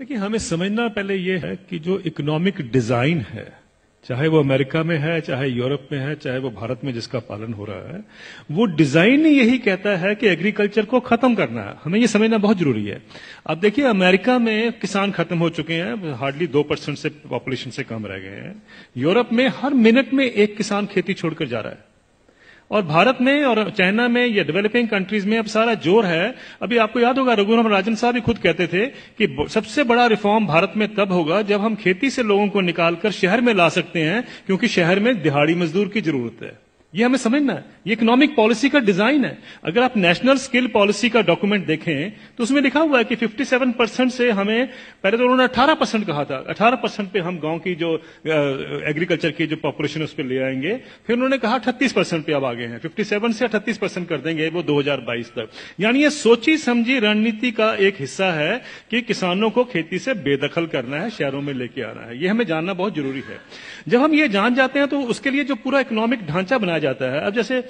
देखिए, हमें समझना पहले ये है कि जो इकोनॉमिक डिजाइन है, चाहे वो अमेरिका में है, चाहे यूरोप में है, चाहे वो भारत में जिसका पालन हो रहा है, वो डिजाइन ही यही कहता है कि एग्रीकल्चर को खत्म करना है। हमें ये समझना बहुत जरूरी है। अब देखिए, अमेरिका में किसान खत्म हो चुके हैं, हार्डली 2% से पॉपुलेशन से कम रह गए हैं। यूरोप में हर मिनट में एक किसान खेती छोड़कर जा रहा है। और भारत में और चाइना में या डेवलपिंग कंट्रीज में अब सारा जोर है। अभी आपको याद होगा, रघुराम राजन साहब भी खुद कहते थे कि सबसे बड़ा रिफॉर्म भारत में तब होगा जब हम खेती से लोगों को निकालकर शहर में ला सकते हैं, क्योंकि शहर में दिहाड़ी मजदूर की जरूरत है। ये हमें समझना है, ये इकोनॉमिक पॉलिसी का डिजाइन है। अगर आप नेशनल स्किल पॉलिसी का डॉक्यूमेंट देखें तो उसमें लिखा हुआ है कि 57% से हमें, पहले तो उन्होंने 18% कहा था, 18% पे हम गांव की जो एग्रीकल्चर की जो पॉपुलेशन उस पर ले आएंगे। फिर उन्होंने कहा 38% पे अब आ गए हैं, 57 से 38% कर देंगे वो 2022 तक। यानी ये सोची समझी रणनीति का एक हिस्सा है कि किसानों को खेती से बेदखल करना है, शहरों में लेके आना है। ये हमें जानना बहुत जरूरी है। जब हम ये जान जाते हैं तो उसके लिए जो पूरा इकोनॉमिक ढांचा बनाया जाता है। अब जैसे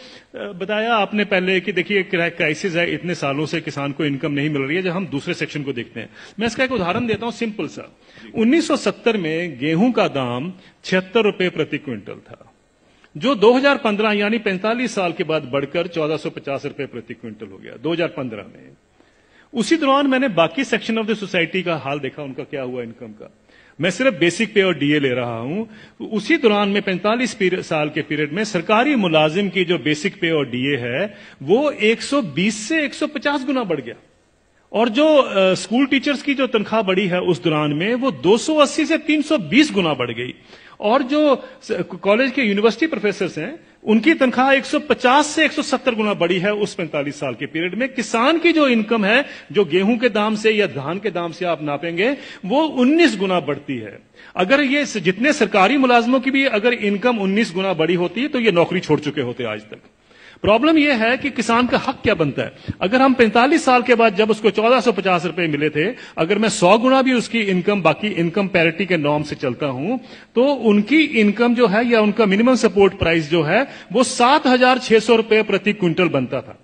बताया आपने पहले कि देखिए क्राइसिस है, इतने सालों से किसान को इनकम नहीं मिल रही है। जब हम दूसरे सेक्शन को देखते हैं, मैं इसका एक उदाहरण देता हूं सिंपल सा। 1970 में गेहूं का दाम 76 रुपए प्रति क्विंटल था, जो 2015 यानी 45 साल के बाद बढ़कर 1450 रुपए प्रति क्विंटल हो गया 2015 में। उसी दौरान मैंने बाकी सेक्शन ऑफ द सोसाइटी का हाल देखा, उनका क्या हुआ इनकम का। मैं सिर्फ बेसिक पे और डीए ले रहा हूं। उसी दौरान में 45 साल के पीरियड में सरकारी मुलाजिम की जो बेसिक पे और डीए है वो 120 से 150 गुना बढ़ गया। और जो स्कूल टीचर्स की जो तनख्वाह बढ़ी है उस दौरान में वो 280 से 320 गुना बढ़ गई। और जो कॉलेज के यूनिवर्सिटी प्रोफेसर्स हैं उनकी तनख्वाह 150 से 170 गुना बढ़ी है उस 45 साल के पीरियड में। किसान की जो इनकम है, जो गेहूं के दाम से या धान के दाम से आप नापेंगे, वो 19 गुना बढ़ती है। अगर ये जितने सरकारी मुलाजमों की भी अगर इनकम 19 गुना बढ़ी होती तो ये नौकरी छोड़ चुके होते आज तक। प्रॉब्लम यह है कि किसान का हक क्या बनता है। अगर हम 45 साल के बाद जब उसको 1450 रुपए मिले थे, अगर मैं 100 गुना भी उसकी इनकम बाकी इनकम पैरिटी के नॉर्म से चलता हूं, तो उनकी इनकम जो है या उनका मिनिमम सपोर्ट प्राइस जो है वो 7,600 रुपए प्रति क्विंटल बनता था।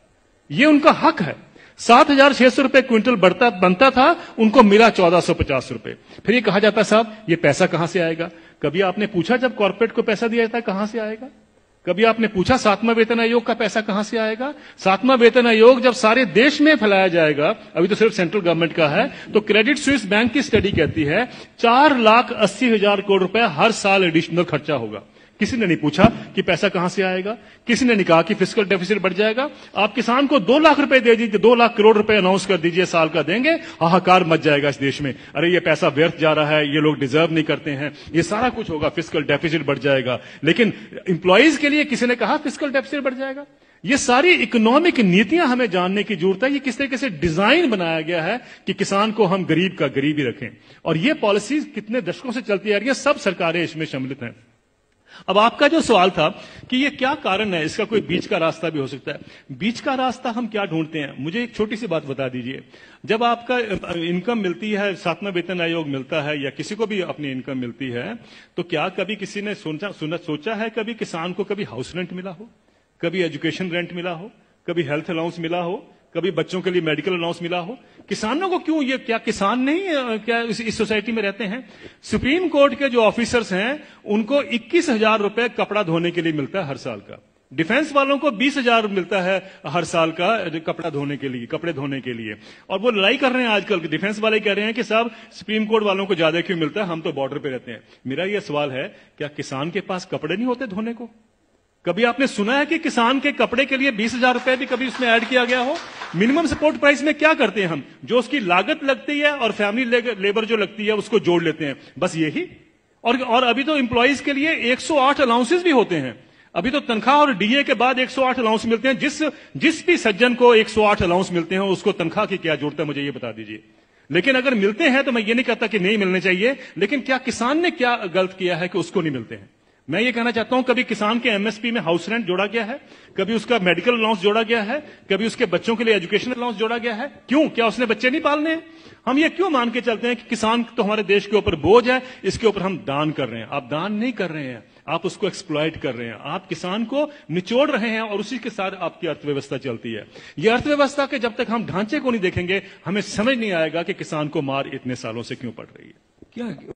ये उनका हक है। 7,600 रुपए क्विंटल बनता था, उनको मिला 1,450 रुपए। फिर ये कहा जाता साहब ये पैसा कहां से आएगा। कभी आपने पूछा जब कॉर्पोरेट को पैसा दिया जाता है कहां से आएगा? कभी आपने पूछा 7वां वेतन आयोग का पैसा कहां से आएगा? 7वां वेतन आयोग जब सारे देश में फैलाया जाएगा, अभी तो सिर्फ सेंट्रल गवर्नमेंट का है, तो क्रेडिट स्विस बैंक की स्टडी कहती है 4,80,000 करोड़ रुपए हर साल एडिशनल खर्चा होगा। किसी ने नहीं पूछा कि पैसा कहां से आएगा। किसी ने नहीं कहा कि फिस्कल डेफिसिट बढ़ जाएगा। आप किसान को 2 लाख रुपए दे दीजिए, 2 लाख करोड़ रुपए अनाउंस कर दीजिए साल का देंगे, हाहाकार मच जाएगा इस देश में। अरे ये पैसा व्यर्थ जा रहा है, ये लोग डिजर्व नहीं करते हैं, ये सारा कुछ होगा, फिस्कल डेफिसिट बढ़ जाएगा। लेकिन इंप्लॉइज के लिए किसी ने कहा फिस्कल डेफिसिट बढ़ जाएगा। ये सारी इकोनॉमिक नीतियां हमें जानने की जरूरत है। ये किस तरीके से डिजाइन बनाया गया है कि किसान को हम गरीब का गरीब ही रखें। और ये पॉलिसी कितने दशकों से चलती आ रही है, सब सरकारें इसमें सम्मिलित हैं। अब आपका जो सवाल था कि ये क्या कारण है, इसका कोई बीच का रास्ता भी हो सकता है। बीच का रास्ता हम क्या ढूंढते हैं, मुझे एक छोटी सी बात बता दीजिए। जब आपका इनकम मिलती है, 7वां वेतन आयोग मिलता है या किसी को भी अपनी इनकम मिलती है, तो क्या कभी किसी ने सोचा है कभी किसान को कभी हाउस रेंट मिला हो, कभी एजुकेशन रेंट मिला हो, कभी हेल्थ अलाउंस मिला हो, कभी बच्चों के लिए मेडिकल अलाउंस मिला हो? किसानों को क्यों, ये क्या किसान नहीं क्या इस सोसाइटी में रहते हैं? सुप्रीम कोर्ट के जो ऑफिसर्स हैं उनको 21,000 रुपए कपड़ा धोने के लिए मिलता है हर साल का। डिफेंस वालों को 20,000 मिलता है हर साल का कपड़ा धोने के लिए, कपड़े धोने के लिए। और वो लड़ाई कर रहे हैं आजकल, डिफेंस वाले कह रहे हैं कि साहब सुप्रीम कोर्ट वालों को ज्यादा क्यों मिलता है, हम तो बॉर्डर पे रहते हैं। मेरा यह सवाल है, क्या किसान के पास कपड़े नहीं होते धोने को? कभी आपने सुना है कि किसान के कपड़े के लिए 20,000 रुपए भी कभी उसमें ऐड किया गया हो? मिनिमम सपोर्ट प्राइस में क्या करते हैं हम, जो उसकी लागत लगती है और फैमिली लेबर जो लगती है उसको जोड़ लेते हैं, बस यही। और अभी तो एम्प्लॉइज के लिए 108 अलाउंसेस भी होते हैं। अभी तो तनख्वाह और डीए के बाद 108 अलाउंस मिलते हैं। जिस भी सज्जन को 108 अलाउंस मिलते हैं उसको तनख्वाह की क्या जरूरत है, मुझे ये बता दीजिए। लेकिन अगर मिलते हैं तो मैं ये नहीं कहता कि नहीं मिलने चाहिए, लेकिन क्या किसान ने क्या गलत किया है कि उसको नहीं मिलते हैं? मैं ये कहना चाहता हूं, कभी किसान के एमएसपी में हाउस रेंट जोड़ा गया है, कभी उसका मेडिकल अलाउंस जोड़ा गया है, कभी उसके बच्चों के लिए एजुकेशन अलाउंस जोड़ा गया है? क्यों? क्या उसने बच्चे नहीं पालने हैं? हम ये क्यों मान के चलते हैं कि किसान तो हमारे देश के ऊपर बोझ है, इसके ऊपर हम दान कर रहे हैं? आप दान नहीं कर रहे हैं, आप उसको एक्सप्लॉइट कर रहे हैं, आप किसान को निचोड़ रहे हैं और उसी के साथ आपकी अर्थव्यवस्था चलती है। यह अर्थव्यवस्था के जब तक हम ढांचे को नहीं देखेंगे, हमें समझ नहीं आएगा कि किसान को मार इतने सालों से क्यों पड़ रही है। क्या